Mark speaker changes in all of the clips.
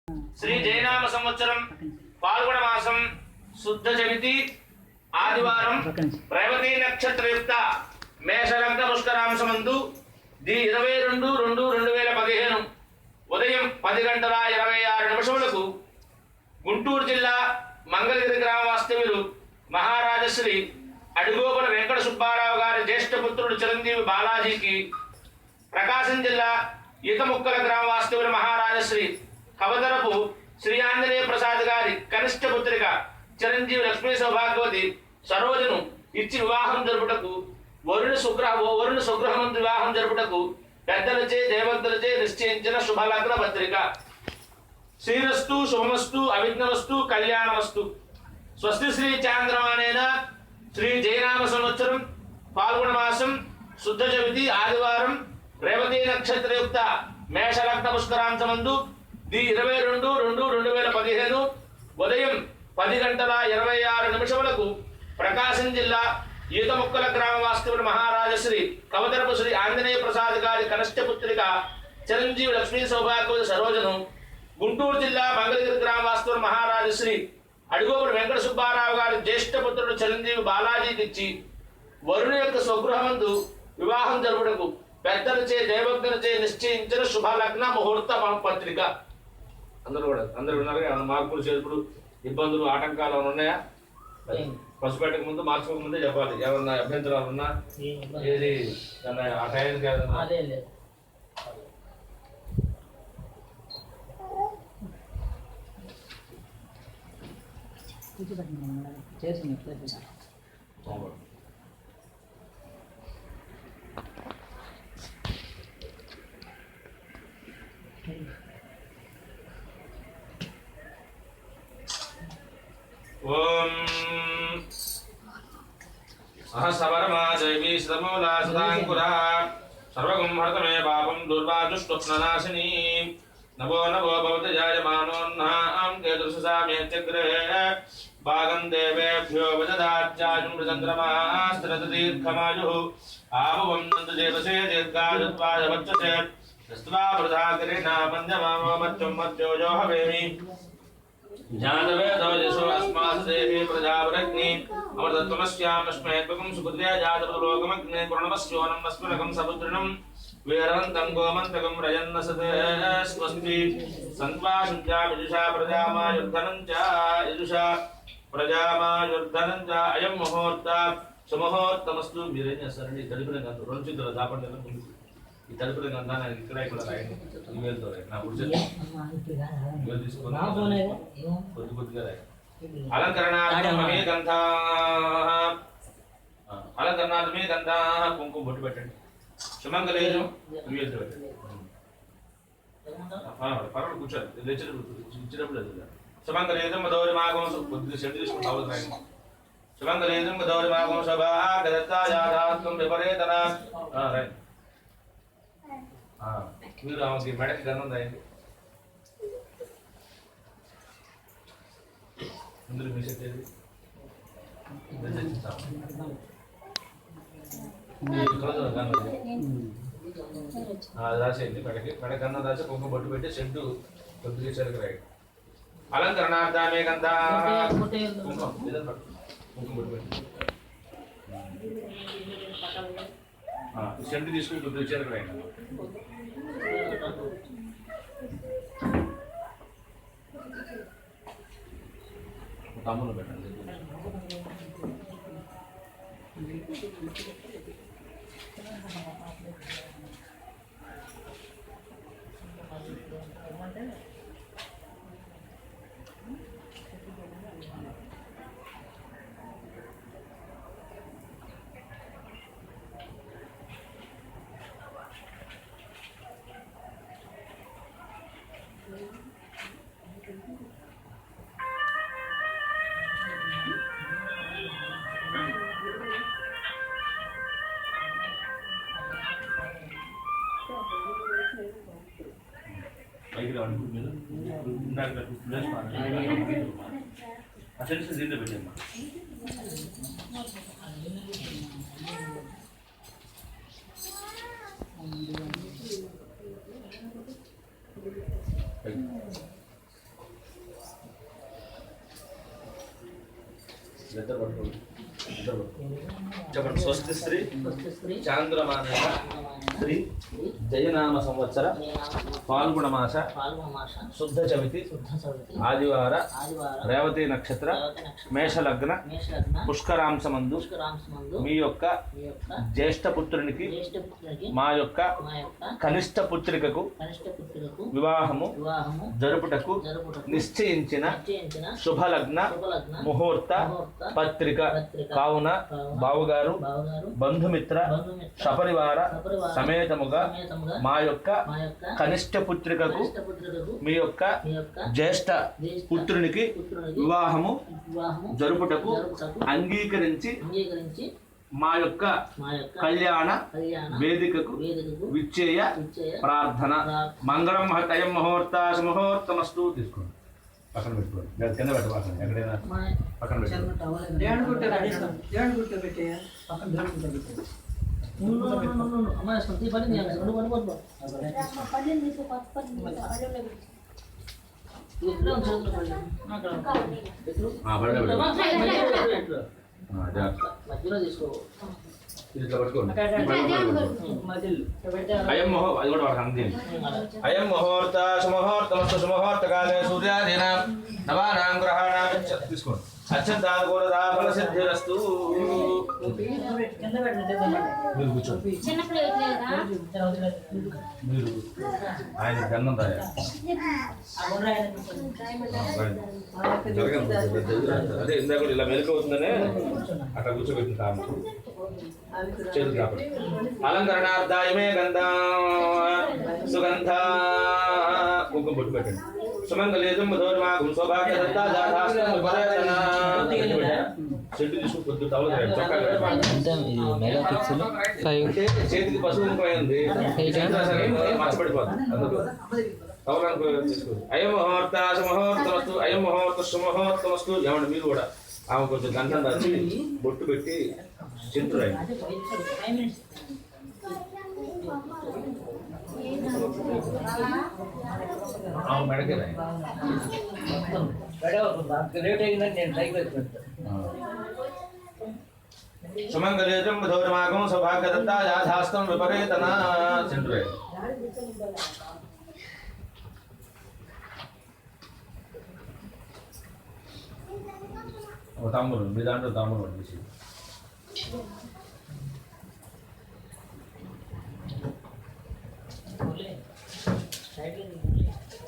Speaker 1: శ్రీ జయనామ సంవత్సరం పాల్గొన మాసం శుద్ధ చవితి ఆదివారం రేవతి నక్షత్రయుక్త మేషలగ్న పుష్కరాంశమందు ది 22/2/2015 ఉదయం 10:26 గుంటూరు జిల్లా మంగళగిరి గ్రామ వాస్తవ్యులు మహారాజశ్రీ అడుగోపుల వెంకట సుబ్బారావు గారి జ్యేష్ఠ పుత్రుడు చిరంజీవి బాలాజీకి, ప్రకాశం జిల్లా ఈతముక్కల గ్రామ వాస్తవ్యులు మహారాజశ్రీ కవతరపు శ్రీ ఆంజనేయ ప్రసాద్ గారి కనిష్ట పుత్రిక చిరంజీవి లక్ష్మీ సౌభాగ్యవతి సరోజను ఇచ్చి వివాహం జరుపుటకు వరుణ సుగ్రహమందు వివాహం జరుపుటకు పెద్దలచే దేవతలచే నిశ్చయించిన శుభలగ్న పత్రిక. శ్రీరస్తు శుభమస్తు అవిఘ్నమస్తు కళ్యాణమస్తు. స్వస్తి శ్రీ చాంద్రమానేన శ్రీ జయనామ సంవత్సరం పాల్గొన మాసం శుద్ధ చవితి ఆదివారం రేవతి నక్షత్రయుక్త మేషలగ్న పుష్కరాంశమందు ది 22/2/2015 ఉదయం 10:26 ప్రకాశం జిల్లా ఈతముక్కల గ్రామ వాస్తవుడు మహారాజశ్రీ కవతరపు శ్రీ ఆంజనేయ ప్రసాద్ గారి కనిష్ట పుత్రిక చిరంజీవి లక్ష్మీ సౌభాగ్యవతి సరోజను గుంటూరు జిల్లా మంగళగిరి గ్రామ వాస్తవుడు మహారాజశ్రీ అడుగోపుల వెంకట సుబ్బారావు గారి జ్యేష్ఠ పుత్రుడు చిరంజీవి బాలాజీకి ఇచ్చి వరుణు యొక్క స్వగృహమందు వివాహం జరుపుటకు పెద్దలచే దేవజ్ఞలచే నిశ్చయించిన శుభలగ్న ముహూర్త పత్రిక. అందరూ ఉన్నారు. మార్పులు చేర్పులు ఇబ్బందులు ఆటంకాలు ఏమైనా ఉన్నాయా? పసుపేటకు ముందు మార్చుకోక ముందే చెప్పాలి. ఏమన్నా అభ్యంతరాలు ఉన్నా ఏది ఆ టైంకి ఓం సహస్రవర్మా దేవీ సదమూలా సదాంకురా సర్వగుంహర్తమే పాపం దుర్వాదుష్టుప్ననాశినీ నవో నవో భవతి జాయమానోన్నాం కేతుర్షసామ్యగ్రహే భాగం దేవేభ్యో వదదాజ్యాజుం ప్రచంద్రమాస్త్రదీర్ఘమాయు ఆభవం నందజేతసే దీర్ఘాయుత్వాయ వచ్చసే దస్త్వా వృధాకరిణా పంద్యమామో మత్యం మత్యోజో హవేమి జాతవేదవజసో అస్మాసు దేహే ప్రజావరగ్ని అమృతత్వమస్యామస్మే త్వకం సుకృత్యా జాతపదలోకమగ్నే పురణమస్యోనం అస్మరకం సముద్రణం వీరంతం గోమంతకం రయన్నసతే స్వస్తి సంత్వాశుద్ధ్యా యజుషా ప్రజామాయుర్ధనం చ యజుషా ప్రజామాయుర్ధనం చ అయం ముహూర్త సుముహూర్తమస్తు. మీరేం చేస్తారండి? ఈ తడిపిన గంధం 2 చేతులు దాపండి. ఈ తలుపుల గంధాన్ని ఇక్కడ రాయండి. ఈమెయిల్తో రాయండి. నా పురుష తీసుకొని కొద్దిగా రాయండి. అలంకరణార్థమే గంధా కుంకుమ బొట్టు పెట్టండి. సుమంగళేజం ఈమెయిల్తో పెట్టండి. పర్వాలేదు కూర్చోండి. ఇచ్చినప్పుడు సుమంగళేజం మధౌరిమాగం కొద్దిగా సెంటు తీసుకుని అవసరం రాయండి. సుమంగళేజం మధౌరిమాగం సభా గదత్తాయాదాత్వం విపరీతన రాయండి. మీరు ఆమెకి మెడకి గన్నం రాయండి. ఇందులో మీ సెట్ రాసేయండి. మెడ గన్నం రాసి కుంకుమ బొట్టు పెట్టి సెంటు కొద్దిగా చెరకు రాయండి. అలంకరణార్థమే గంధా కుంకుమ బొట్టు పెట్టి సెంటు తీసుకుని కొద్దిగా చెరకు రాయండి. తమ్మును పెట్టండి. అసలు దీంట్లో పెట్టమ్మా. చెప్పండి. స్వస్తి శ్రీ చాంద్రమాన శ్రీ జయనామ సంవత్సర పాల్గొన మాస శుద్ధ చవితి ఆదివార రేవతి నక్షత్ర మేషలగ్న పుష్కరాంశమందు మీ యొక్క జ్యేష్ఠ పుత్రునికి మా యొక్క కనిష్ట పుత్రికకు వివాహము జరుపుటకు నిశ్చయించిన శుభలగ్న ముహూర్త పత్రిక కావున బావుగారు బంధుమిత్ర సపరివార సమేతముగా మా యొక్క కనిష్ట పుత్రికకు మీ యొక్క జ్యేష్ఠ పుత్రునికి వివాహము జరుపుటకు అంగీకరించి మా యొక్క కళ్యాణ వేదికకు విచ్చేయ ప్రార్థన. మంగళం మహతయం ముహూర్తాశ ముహూర్తమస్తు. తీసుకోండి, పక్కన పెట్టుకోండి, కింద పెట్టబాకండి, ఎక్కడైనా పక్కన పెట్టుకోండి. అయం ముహూర్త సుముహూర్తమస్తు. సుముహూర్తకాలే సూర్యాదీనాం నవానాం గ్రహాణాం తీసుకోండి. అత్యంతానుకూలతాఫల సిద్ధిరస్తు. మీరు కూర్చోండి. మీరు ఆయన గన్నం రాయాలి. అదే ఇందాక ఇలా మెలకు అవుతుందనే అక్కడ కూర్చోబెట్టిన తాము చేతులు కాబట్టి. అలంకరణార్థాయమే గంధ సుగంధ కుంకుమ బొట్టు పెట్టండి. సుమంగళేజం మధుర్మాగం సౌభాగ్య చెట్టు తీసుకుని కొద్ది టవల్ చేతికి పసుపు కుంకుమైంది మచ్చపడిపోతుంది. అందుకు టవల్ తీసుకోండి. అయం ముహూర్త సుముహూర్తమస్తు. అయం ముహూర్త సుముహూర్తమస్తు. ఏమండి మీరు కూడా ఆమె కొంచెం గంధం రాసి బొట్టు పెట్టి చింతురాయి మెడకే రాయి. సుమంగళేజం మధుర్మాగం సౌభాగ్యదత్తాయాధాస్తం విపరీతనా చింతురాయి. తాంబూలు మీ దాంట్లో తాంబూలు పంపించి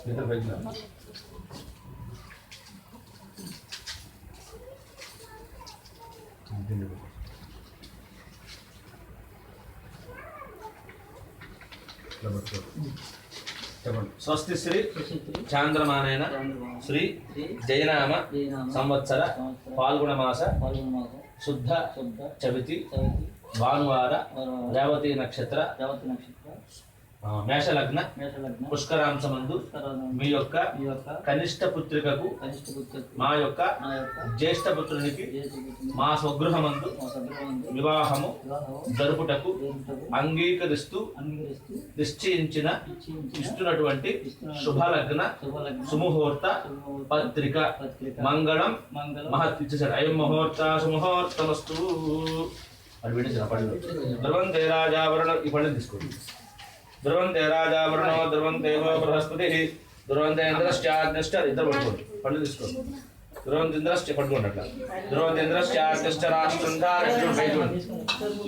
Speaker 1: ఇద్దరు బయట చెప్పండి. స్వస్తి శ్రీ చాంద్రమానైన శ్రీ జయనామ సంవత్సర పాల్గొన మాస శుద్ధ చవితి భానువార రేవతి నక్షత్ర మేషలగ్న పుష్కరాంశమందు మీ యొక్క కనిష్ట పుత్రికకు మా యొక్క జ్యేష్ఠ పుత్రునికి మా స్వగృహమందు వివాహము జరుపుటకు అంగీకరిస్తూ నిశ్చయించిన ఇస్తున్నటువంటి శుభలగ్న సుముహూర్త పత్రిక మంగళం మహత్ ఇచ్చేసాడు. అయం ముహూర్త సుముహూర్తమస్తు. అది విడిచిన పళ్ళు ధ్రువంతే రాజావరణ. ఈ పళ్ళని తీసుకోండి. ధ్రువంతే రాజావరణో ధ్రువంతేవో బృహస్పతి ధ్రువంతేంద్రశ్చాగ్నిష్ట. ఇద్దరు పట్టుకోండి, పళ్ళు తీసుకోండి. ధ్రువంతేంద్రశ్చ పట్టుకోండి. అట్లా ధ్రువంతేంద్రశ్చాగ్నిష్ట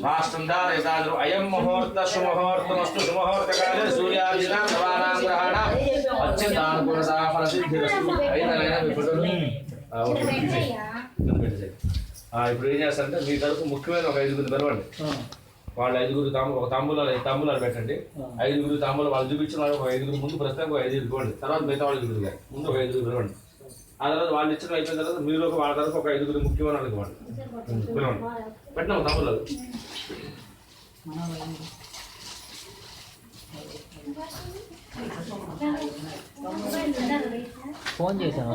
Speaker 1: రాష్ట్రంధారేతాద్రు. అయం ముహూర్త సుముహూర్తమస్తు. సుముహూర్తకాలే సూర్యాదీనాం నవానాం గ్రహాణాం అత్యంతానుకూలతాఫల సిద్ధిరస్తు. ఇప్పుడు ఏం చేస్తారంటే మీ తరపు ముఖ్యమైన ఒక 5 పిలవండి. వాళ్ళు 5 ఒక తాంబూలాలు పెట్టండి. 5 తాంబూలాలు వాళ్ళు చూపించిన వాళ్ళు ఒక 5 ముందు ప్రస్తుతానికి ఒక 5 ఇవ్వండి. తర్వాత మిగతా వాళ్ళు ఇవ్వండి. ముందు ఒక 5 పిలవండి. ఆ తర్వాత వాళ్ళు ఇచ్చిన అయిపోయిన తర్వాత మీరు వాళ్ళ తరపు ఒక 5 ముఖ్యమైన వాళ్ళకి ఇవ్వండి. పిలవండి. పెట్టినాము తాంబూలాలు.
Speaker 2: ఫోన్ చేశాను,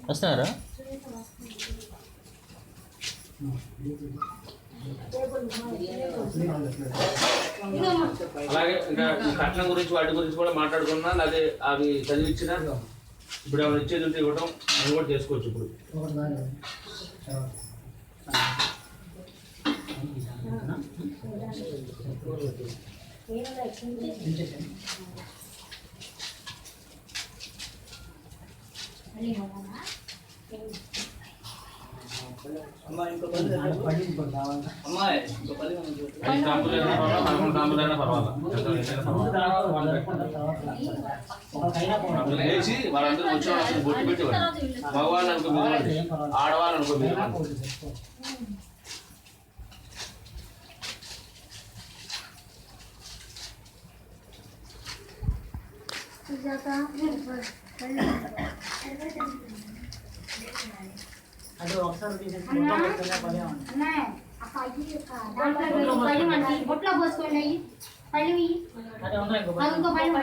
Speaker 2: వస్తున్నారా?
Speaker 1: అలాగే ఇంకా కట్నం గురించి వాటి గురించి కూడా మాట్లాడుకున్నా, అదే అవి చదివించిన ఇప్పుడు ఎవరు ఇచ్చేది ఉంటే ఇవ్వటం అది కూడా చేసుకోవచ్చు ఇప్పుడు. ఐదు తాంబూలైనా పర్వాలా, 11 తాంబూలైనా పర్వాలా, వేసి వాళ్ళందరూ వచ్చిన వాళ్ళకి బొట్టు పెట్టేవాడు. మగవాళ్ళు అనుకో మీరు, ఆడవాళ్ళు అనుకో మీరు.
Speaker 2: అది ఒకసారి
Speaker 3: బొట్లో పోసుకోండి పళ్ళు ఇంకో పళ్ళు